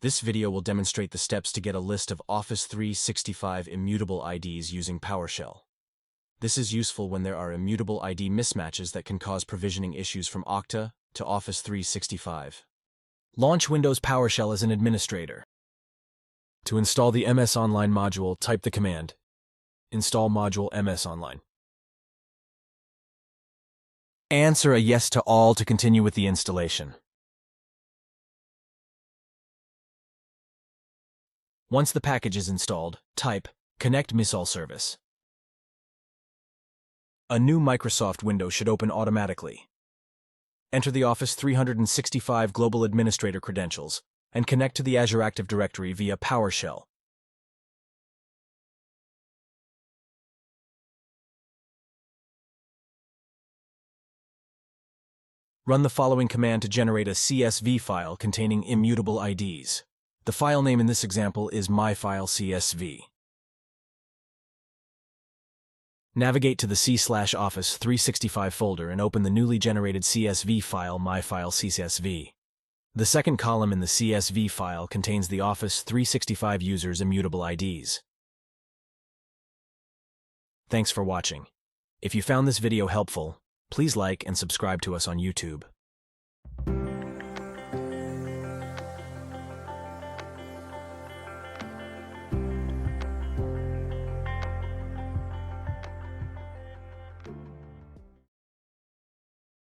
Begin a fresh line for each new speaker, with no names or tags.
This video will demonstrate the steps to get a list of Office 365 immutable IDs using PowerShell. This is useful when there are immutable ID mismatches that can cause provisioning issues from Okta to Office 365. Launch Windows PowerShell as an administrator. To install the MSOnline module, type the command install module MSOnline. Answer a yes to all to continue with the installation. Once the package is installed, type Connect-MsolService. A new Microsoft window should open automatically. Enter the Office 365 Global Administrator credentials and connect to the Azure Active Directory via PowerShell. Run the following command to generate a CSV file containing immutable IDs. The file name in this example is MyFile.csv. Navigate to the C/Office 365 folder and open the newly generated CSV file MyFile.csv. The second column in the CSV file contains the Office 365 users' immutable IDs. Thanks for watching. If you found this video helpful, please like and subscribe to us on YouTube.